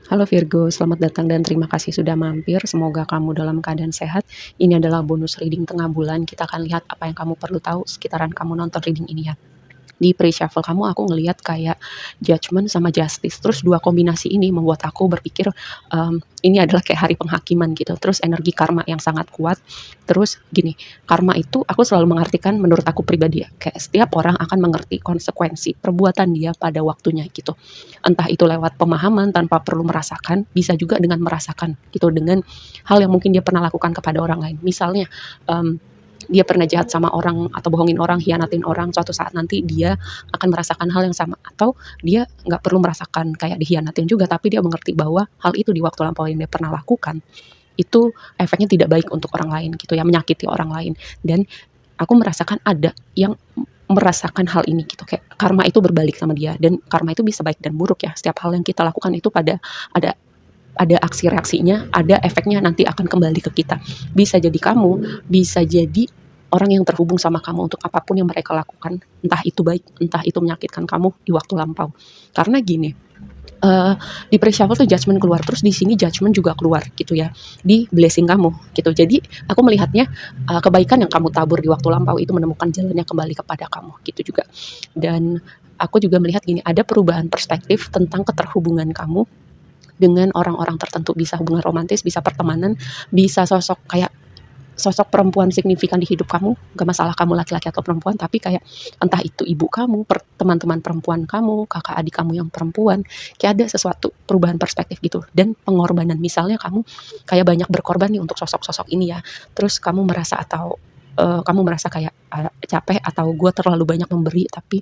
Halo Virgo, selamat datang dan terima kasih sudah mampir. Semoga kamu dalam keadaan sehat. Ini adalah bonus reading tengah bulan. Kita akan lihat apa yang kamu perlu tahu sekitaran kamu nonton reading ini ya. Di pre-shuffle kamu aku ngelihat kayak judgment sama justice. Terus dua kombinasi ini membuat aku berpikir ini adalah kayak hari penghakiman gitu. Terus energi karma yang sangat kuat. Terus gini, karma itu aku selalu mengartikan menurut aku pribadi ya. Kayak setiap orang akan mengerti konsekuensi perbuatan dia pada waktunya gitu. Entah itu lewat pemahaman tanpa perlu merasakan, bisa juga dengan merasakan gitu dengan hal yang mungkin dia pernah lakukan kepada orang lain. Misalnya dia pernah jahat sama orang atau bohongin orang, hianatin orang, suatu saat nanti dia akan merasakan hal yang sama. Atau dia nggak perlu merasakan kayak dihianatin juga, tapi dia mengerti bahwa hal itu di waktu lampau yang dia pernah lakukan, itu efeknya tidak baik untuk orang lain gitu ya, menyakiti orang lain. Dan aku merasakan ada yang merasakan hal ini gitu, kayak karma itu berbalik sama dia, dan karma itu bisa baik dan buruk ya. Setiap hal yang kita lakukan itu ada ada aksi reaksinya, ada efeknya nanti akan kembali ke kita. Bisa jadi kamu, bisa jadi orang yang terhubung sama kamu untuk apapun yang mereka lakukan, entah itu baik, entah itu menyakitkan kamu di waktu lampau. Karena gini, di pre-shuffle tuh judgment keluar, terus di sini judgment juga keluar gitu ya, di blessing kamu gitu. Jadi aku melihatnya kebaikan yang kamu tabur di waktu lampau itu menemukan jalannya kembali kepada kamu gitu juga. Dan aku juga melihat gini, ada perubahan perspektif tentang keterhubungan kamu dengan orang-orang tertentu, bisa hubungan romantis, bisa pertemanan, bisa sosok kayak sosok perempuan signifikan di hidup kamu, gak masalah kamu laki-laki atau perempuan, tapi kayak entah itu ibu kamu, teman-teman perempuan kamu, kakak adik kamu yang perempuan, kayak ada sesuatu perubahan perspektif gitu, dan pengorbanan. Misalnya kamu kayak banyak berkorban nih untuk sosok-sosok ini ya, terus kamu merasa atau kamu merasa kayak capek atau gue terlalu banyak memberi, tapi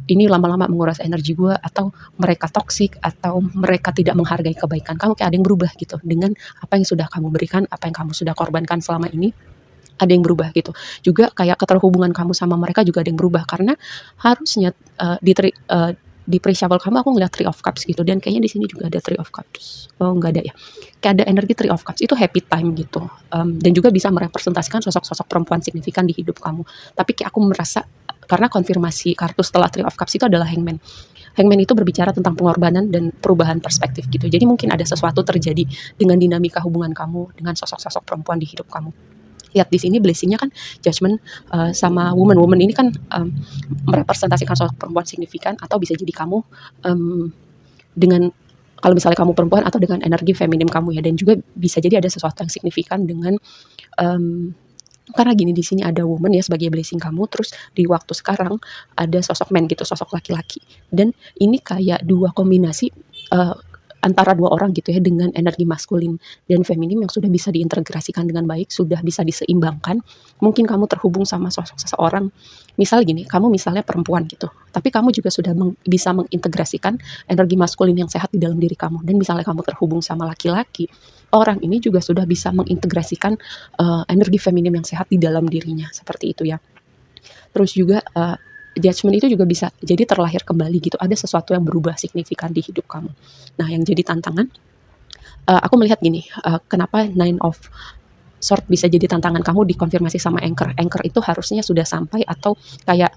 ini lama-lama menguras energi gue, atau mereka toksik, atau mereka tidak menghargai kebaikan kamu, kayak ada yang berubah gitu dengan apa yang sudah kamu berikan, apa yang kamu sudah korbankan selama ini, ada yang berubah gitu. Juga kayak keterhubungan kamu sama mereka juga ada yang berubah, karena harusnya di pre-shuffle kamu aku ngeliat Three of Cups gitu, dan kayaknya di sini juga ada Three of Cups. Oh, nggak ada ya. Kayak ada energi Three of Cups itu happy time gitu. Dan juga bisa merepresentasikan sosok-sosok perempuan signifikan di hidup kamu. Tapi kayak aku merasa, karena konfirmasi kartu setelah Three of Cups itu adalah Hangman. Hangman itu berbicara tentang pengorbanan dan perubahan perspektif gitu. Jadi mungkin ada sesuatu terjadi dengan dinamika hubungan kamu dengan sosok-sosok perempuan di hidup kamu. Lihat di sini blessingnya kan judgment sama woman. Woman ini kan merepresentasikan sosok perempuan signifikan, atau bisa jadi kamu dengan, kalau misalnya kamu perempuan, atau dengan energi feminim kamu ya. Dan juga bisa jadi ada sesuatu yang signifikan dengan karena gini, di sini ada woman ya sebagai blessing kamu, terus di waktu sekarang ada sosok man gitu, sosok laki-laki. Dan ini kayak dua kombinasi uh, antara dua orang gitu ya, dengan energi maskulin dan feminim yang sudah bisa diintegrasikan dengan baik, sudah bisa diseimbangkan. Mungkin kamu terhubung sama sosok seseorang, misal gini, kamu misalnya perempuan gitu, tapi kamu juga sudah bisa mengintegrasikan energi maskulin yang sehat di dalam diri kamu. Dan misalnya kamu terhubung sama laki-laki, orang ini juga sudah bisa mengintegrasikan energi feminim yang sehat di dalam dirinya, seperti itu ya. Terus juga judgment itu juga bisa jadi terlahir kembali gitu, ada sesuatu yang berubah signifikan di hidup kamu. Nah, yang jadi tantangan, aku melihat gini, kenapa Nine of Sword bisa jadi tantangan kamu dikonfirmasi sama Anchor. Anchor itu harusnya sudah sampai, atau kayak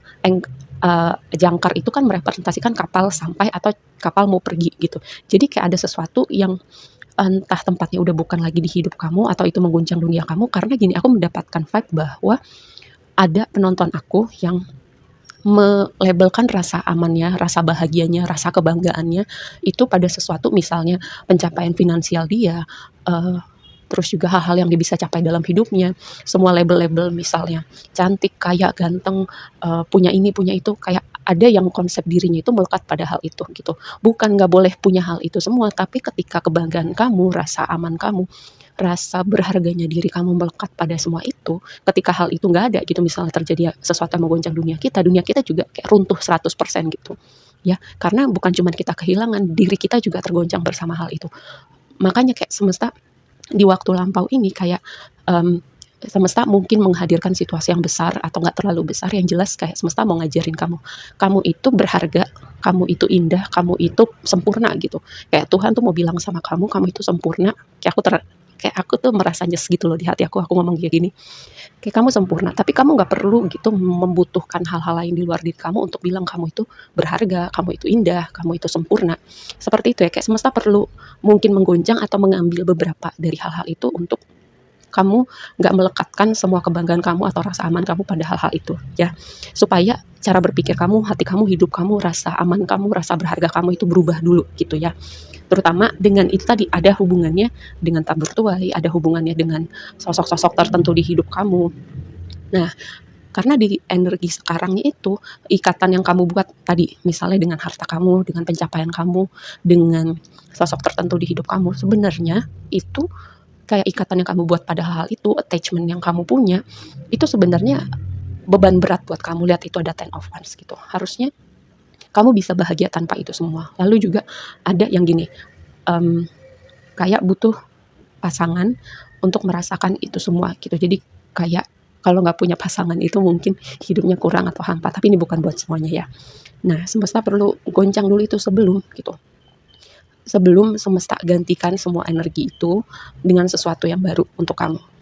jangkar itu kan merepresentasikan kapal sampai atau kapal mau pergi gitu. Jadi kayak ada sesuatu yang entah tempatnya udah bukan lagi di hidup kamu, atau itu mengguncang dunia kamu. Karena gini, aku mendapatkan vibe bahwa ada penonton aku yang melabelkan rasa amannya, rasa bahagianya, rasa kebanggaannya itu pada sesuatu, misalnya pencapaian finansial dia, terus juga hal-hal yang dia bisa capai dalam hidupnya, semua label-label, misalnya cantik, kaya, ganteng, punya ini, punya itu, kayak ada yang konsep dirinya itu melekat pada hal itu gitu. Bukan nggak boleh punya hal itu semua, tapi ketika kebanggaan kamu, rasa aman kamu, rasa berharganya diri kamu melekat pada semua itu, ketika hal itu nggak ada gitu, misalnya terjadi sesuatu yang menggoncang dunia kita juga kayak runtuh 100% gitu ya, karena bukan cuma kita kehilangan, diri kita juga tergoncang bersama hal itu. Makanya kayak semesta di waktu lampau ini kayak semesta mungkin menghadirkan situasi yang besar atau nggak terlalu besar, yang jelas kayak semesta mau ngajarin kamu, kamu itu berharga, kamu itu indah, kamu itu sempurna gitu. Kayak Tuhan tuh mau bilang sama kamu, kamu itu sempurna. Kayak kayak aku tuh merasa nyes gitu loh di hati aku ngomong kayak gini, kayak kamu sempurna, tapi kamu nggak perlu gitu membutuhkan hal-hal lain di luar diri kamu untuk bilang kamu itu berharga, kamu itu indah, kamu itu sempurna. Seperti itu ya, kayak semesta perlu mungkin menggoncang atau mengambil beberapa dari hal-hal itu untuk kamu nggak melekatkan semua kebanggaan kamu atau rasa aman kamu pada hal-hal itu ya, supaya cara berpikir kamu, hati kamu, hidup kamu, rasa aman kamu, rasa berharga kamu itu berubah dulu gitu ya. Terutama dengan itu tadi, ada hubungannya dengan tabur tuai, ada hubungannya dengan sosok-sosok tertentu di hidup kamu. Nah, karena di energi sekarang itu, ikatan yang kamu buat tadi, misalnya dengan harta kamu, dengan pencapaian kamu, dengan sosok tertentu di hidup kamu, sebenarnya itu kayak ikatan yang kamu buat pada hal itu, attachment yang kamu punya, itu sebenarnya beban berat buat kamu. Lihat itu ada Ten of Wands gitu. Harusnya kamu bisa bahagia tanpa itu semua. Lalu juga ada yang gini, kayak butuh pasangan untuk merasakan itu semua gitu. Jadi kayak kalau nggak punya pasangan itu mungkin hidupnya kurang atau hampa, tapi ini bukan buat semuanya ya. Nah, semesta perlu goncang dulu itu sebelum gitu. Sebelum semesta gantikan semua energi itu dengan sesuatu yang baru untuk kamu.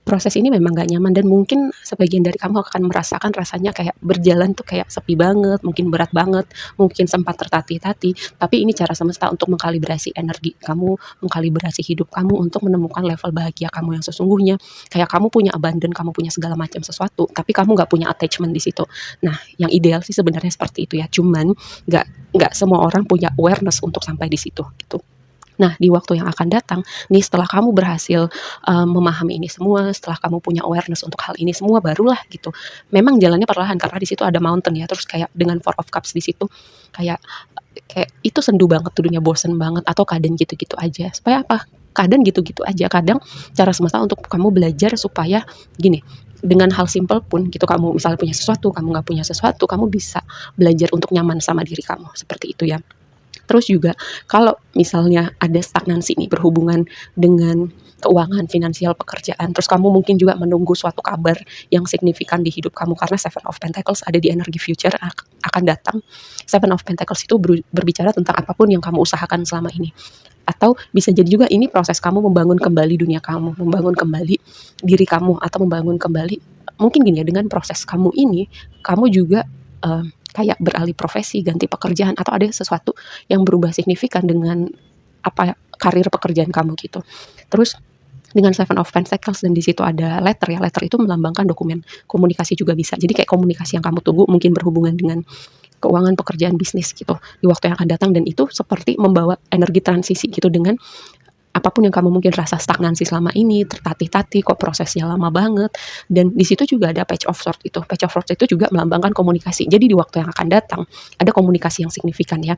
Proses ini memang gak nyaman dan mungkin sebagian dari kamu akan merasakan rasanya kayak berjalan tuh kayak sepi banget, mungkin berat banget, mungkin sempat tertatih-tatih, tapi ini cara semesta untuk mengkalibrasi energi kamu, mengkalibrasi hidup kamu untuk menemukan level bahagia kamu yang sesungguhnya. Kayak kamu punya abundant, kamu punya segala macam sesuatu, tapi kamu gak punya attachment di situ. Nah, yang ideal sih sebenarnya seperti itu ya, cuman gak semua orang punya awareness untuk sampai di situ gitu. Nah, di waktu yang akan datang, nih setelah kamu berhasil memahami ini semua, setelah kamu punya awareness untuk hal ini semua, barulah gitu. Memang jalannya perlahan karena di situ ada mountain ya, terus kayak dengan Four of Cups di situ, kayak kayak itu sendu banget tuh dunia, bosen banget atau kadang gitu-gitu aja. Supaya apa? Kadang gitu-gitu aja. Kadang cara semesta untuk kamu belajar supaya gini, dengan hal simple pun gitu, kamu misalnya punya sesuatu, kamu nggak punya sesuatu, kamu bisa belajar untuk nyaman sama diri kamu, seperti itu ya. Terus juga kalau misalnya ada stagnansi nih berhubungan dengan keuangan, finansial, pekerjaan, terus kamu mungkin juga menunggu suatu kabar yang signifikan di hidup kamu karena Seven of Pentacles ada di energi future akan datang. Seven of Pentacles itu berbicara tentang apapun yang kamu usahakan selama ini. Atau bisa jadi juga ini proses kamu membangun kembali dunia kamu, membangun kembali diri kamu, atau membangun kembali, mungkin gini ya, dengan proses kamu ini, kamu juga kayak beralih profesi, ganti pekerjaan, atau ada sesuatu yang berubah signifikan dengan apa karir pekerjaan kamu gitu. Terus dengan Seven of Pentacles dan di situ ada letter ya, letter itu melambangkan dokumen, komunikasi juga bisa. Jadi kayak komunikasi yang kamu tunggu mungkin berhubungan dengan keuangan, pekerjaan, bisnis gitu di waktu yang akan datang, dan itu seperti membawa energi transisi gitu dengan apapun yang kamu mungkin rasa stagnansi selama ini, tertatih-tatih, kok prosesnya lama banget. Dan di situ juga ada Page of Swords itu. Page of Swords itu juga melambangkan komunikasi. Jadi di waktu yang akan datang ada komunikasi yang signifikan ya.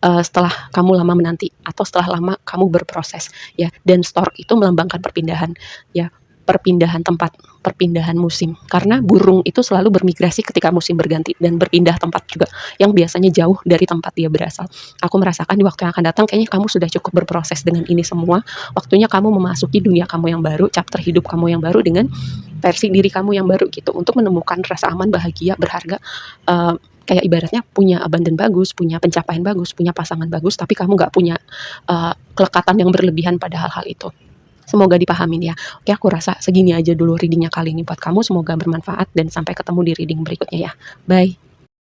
Setelah kamu lama menanti atau setelah lama kamu berproses ya. Dan stork itu melambangkan perpindahan ya, perpindahan tempat, perpindahan musim. Karena burung itu selalu bermigrasi ketika musim berganti dan berpindah tempat juga yang biasanya jauh dari tempat dia berasal. Aku merasakan di waktu yang akan datang kayaknya kamu sudah cukup berproses dengan ini semua. Waktunya kamu memasuki dunia kamu yang baru, chapter hidup kamu yang baru dengan versi diri kamu yang baru gitu, untuk menemukan rasa aman, bahagia, berharga. Kayak ibaratnya punya abundant bagus, punya pencapaian bagus, punya pasangan bagus, tapi kamu nggak punya kelekatan yang berlebihan pada hal-hal itu. Semoga dipahamin ya. Oke, aku rasa segini aja dulu readingnya kali ini buat kamu. Semoga bermanfaat dan sampai ketemu di reading berikutnya ya. Bye.